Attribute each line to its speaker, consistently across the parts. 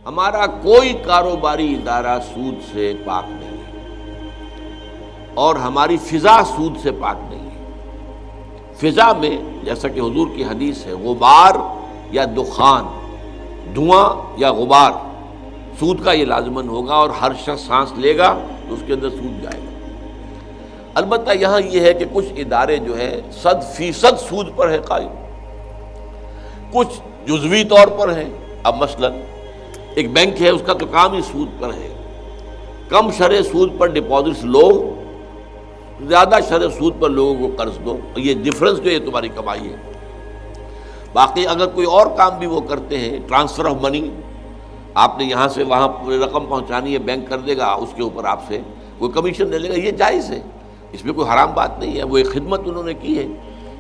Speaker 1: ہمارا کوئی کاروباری ادارہ سود سے پاک نہیں ہے، اور ہماری فضا سود سے پاک نہیں ہے۔ فضا میں جیسا کہ حضور کی حدیث ہے، غبار یا دخان، دھواں یا غبار، سود کا یہ لازمن ہوگا، اور ہر شخص سانس لے گا تو اس کے اندر سود جائے گا۔ البتہ یہاں یہ ہے کہ کچھ ادارے جو ہے 100% سود پر ہے قائم، کچھ جزوی طور پر ہیں۔ اب مثلا ایک بینک ہے، اس کا تو کام ہی سود پر ہے، کم شرح سود پر ڈپازٹس لو، زیادہ شرح سود پر لوگوں کو قرض دو، یہ ڈفرنس جو ہے تمہاری کمائی ہے۔ باقی اگر کوئی اور کام بھی وہ کرتے ہیں، ٹرانسفر آف منی، آپ نے یہاں سے وہاں رقم پہنچانی ہے، بینک کر دے گا، اس کے اوپر آپ سے کوئی کمیشن لے لے گا، یہ جائز ہے، اس میں کوئی حرام بات نہیں ہے۔ وہ ایک خدمت انہوں نے کی ہے،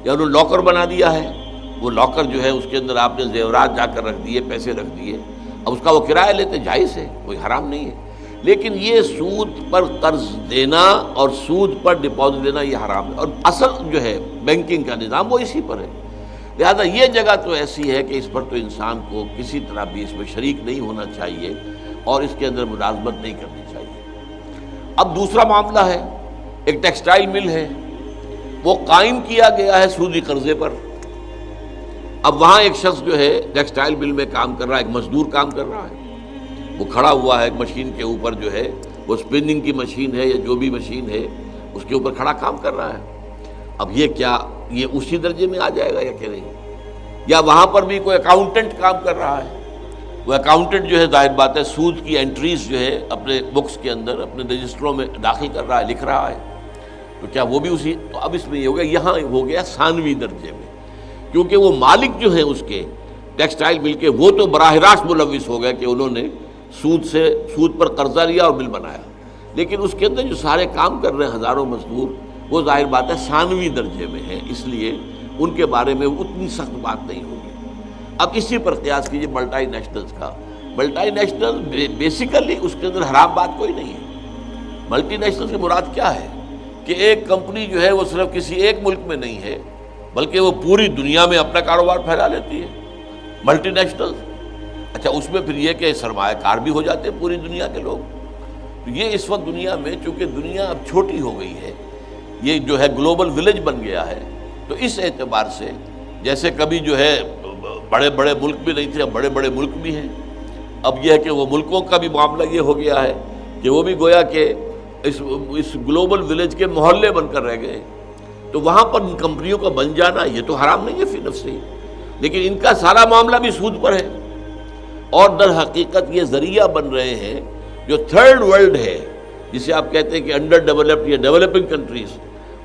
Speaker 1: یا انہوں نے لاکر بنا دیا ہے، وہ لاکر جو ہے اس کے اندر آپ نے زیورات جا کر رکھ دیے، پیسے رکھ دیے، اب اس کا وہ کرایہ لیتے، جائز ہے، کوئی حرام نہیں ہے۔ لیکن یہ سود پر قرض دینا اور سود پر ڈپازٹ لینا یہ حرام ہے، اور اصل جو ہے بینکنگ کا نظام وہ اسی پر ہے۔ لہذا یہ جگہ تو ایسی ہے کہ اس پر تو انسان کو کسی طرح بھی اس میں شریک نہیں ہونا چاہیے، اور اس کے اندر ملازمت نہیں کرنی چاہیے۔ اب دوسرا معاملہ ہے، ایک ٹیکسٹائل مل ہے، وہ قائم کیا گیا ہے سودی قرضے پر۔ اب وہاں ایک شخص جو ہے ٹیکسٹائل مل میں کام کر رہا ہے، ایک مزدور کام کر رہا ہے، وہ کھڑا ہوا ہے ایک مشین کے اوپر، جو ہے وہ اسپننگ کی مشین ہے یا جو بھی مشین ہے اس کے اوپر کھڑا کام کر رہا ہے۔ اب یہ کیا یہ اسی درجے میں آ جائے گا یا کہ نہیں؟ یا وہاں پر بھی کوئی اکاؤنٹنٹ کام کر رہا ہے، وہ اکاؤنٹنٹ جو ہے ظاہر بات ہے سود کی انٹریز جو ہے اپنے بکس کے اندر اپنے رجسٹروں میں داخل کر رہا ہے، لکھ رہا ہے، تو کیا وہ بھی اسی؟ تو اب اس میں یہ ہو گیا، یہاں ہو گیا ثانوی درجے میں، کیونکہ وہ مالک جو ہیں اس کے ٹیکسٹائل مل کے، وہ تو براہ راست ملوث ہو گئے کہ انہوں نے سود پر قرضہ لیا اور مل بنایا، لیکن اس کے اندر جو سارے کام کر رہے ہیں ہزاروں مزدور، وہ ظاہر بات ہے ثانوی درجے میں ہیں، اس لیے ان کے بارے میں اتنی سخت بات نہیں ہوگی۔ اب اسی پر قیاس کیجیے ملٹی نیشنلز کا۔ ملٹی نیشنل بیسیکلی اس کے اندر حرام بات کوئی نہیں ہے۔ ملٹی نیشنل سے مراد کیا ہے کہ ایک کمپنی جو ہے وہ صرف کسی ایک ملک میں نہیں ہے، بلکہ وہ پوری دنیا میں اپنا کاروبار پھیلا لیتی ہے ملٹی نیشنل۔ اچھا، اس میں پھر یہ کہ سرمایہ کار بھی ہو جاتے ہیں پوری دنیا کے لوگ۔ تو یہ اس وقت دنیا میں، چونکہ دنیا اب چھوٹی ہو گئی ہے، یہ جو ہے گلوبل ولیج بن گیا ہے، تو اس اعتبار سے جیسے کبھی جو ہے بڑے بڑے ملک بھی نہیں تھے، اب بڑے بڑے ملک بھی ہیں۔ اب یہ ہے کہ وہ ملکوں کا بھی معاملہ یہ ہو گیا ہے کہ وہ بھی گویا کہ اس گلوبل ولیج کے محلے بن کر رہ گئے، تو وہاں پر ان کمپنیوں کا بن جانا یہ تو حرام نہیں ہے فی نفسہ، لیکن ان کا سارا معاملہ بھی سود پر ہے، اور در حقیقت یہ ذریعہ بن رہے ہیں جو تھرڈ ورلڈ ہے، جسے آپ کہتے ہیں کہ انڈر ڈیولپڈ یا ڈیولپنگ کنٹریز،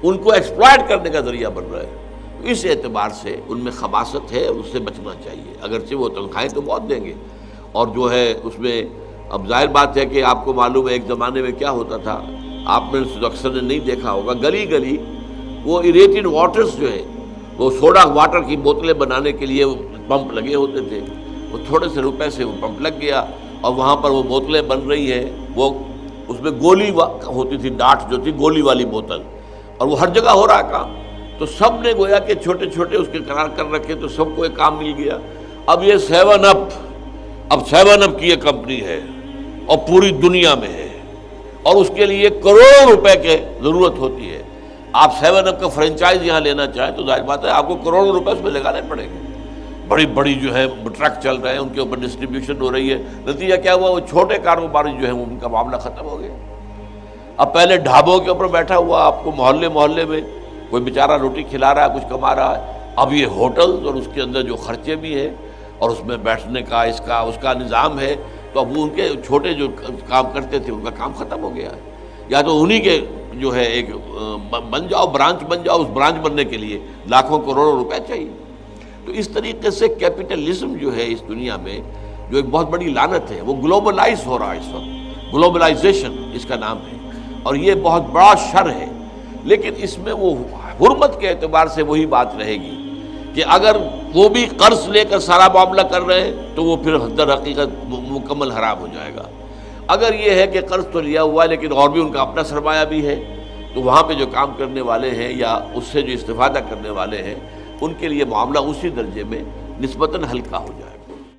Speaker 1: ان کو ایکسپلائٹ کرنے کا ذریعہ بن رہا ہے۔ تو اس اعتبار سے ان میں خباثت ہے، اس سے بچنا چاہیے، اگرچہ وہ تنخواہیں تو بہت دیں گے، اور جو ہے اس میں اب ظاہر بات ہے کہ آپ کو معلوم ہے ایک زمانے میں کیا ہوتا تھا، آپ نے اکثر نے نہیں دیکھا ہوگا، گلی گلی وہ ایریٹڈ واٹرز جو ہے، وہ سوڈا واٹر کی بوتلیں بنانے کے لیے پمپ لگے ہوتے تھے، وہ تھوڑے سے روپے سے وہ پمپ لگ گیا، اور وہاں پر وہ بوتلیں بن رہی ہیں، وہ اس میں گولی ہوتی تھی، ڈاٹ جو تھی گولی والی بوتل، اور وہ ہر جگہ ہو رہا کام، تو سب نے گویا کہ چھوٹے چھوٹے اس کے قرار کر رکھے، تو سب کو ایک کام مل گیا۔ اب یہ 7 اپ کی یہ کمپنی ہے اور پوری دنیا میں ہے، اور اس کے لیے کروڑوں روپے کی ضرورت ہوتی ہے۔ آپ 7 اپ کا فرنچائز یہاں لینا چاہیں تو ظاہر بات ہے آپ کو کروڑوں روپے اس میں لگانے پڑیں گے، بڑی بڑی جو ہے ٹرک چل رہے ہیں، ان کے اوپر ڈسٹریبیوشن ہو رہی ہے، نتیجہ کیا ہوا، وہ چھوٹے کاروباری جو ہیں ان کا معاملہ ختم ہو گیا۔ اب پہلے ڈھابوں کے اوپر بیٹھا ہوا آپ کو محلے محلے میں کوئی بیچارہ روٹی کھلا رہا ہے، کچھ کما رہا ہے، اب یہ ہوٹل اور اس کے اندر جو خرچے بھی ہیں اور اس میں بیٹھنے کا اس کا نظام ہے، تو اب وہ ان کے چھوٹے جو کام کرتے تھے ان کا کام ختم ہو گیا ہے، یا تو انہی کے جو ہے ایک بن جاؤ، برانچ بن جاؤ، اس برانچ بننے کے لیے لاکھوں کروڑوں روپے چاہیے۔ تو اس طریقے سے کیپٹلزم جو ہے اس دنیا میں جو ایک بہت بڑی لعنت ہے، وہ گلوبلائز ہو رہا ہے اس وقت، گلوبلائزیشن اس کا نام ہے، اور یہ بہت بڑا شر ہے۔ لیکن اس میں وہ حرمت کے اعتبار سے وہی بات رہے گی کہ اگر وہ بھی قرض لے کر سارا معاملہ کر رہے ہیں تو وہ پھر در حقیقت مکمل حرام ہو جائے گا۔ اگر یہ ہے کہ قرض تو لیا ہوا ہے لیکن اور بھی ان کا اپنا سرمایہ بھی ہے، تو وہاں پہ جو کام کرنے والے ہیں یا اس سے جو استفادہ کرنے والے ہیں ان کے لیے معاملہ اسی درجے میں نسبتاً ہلکا ہو جائے۔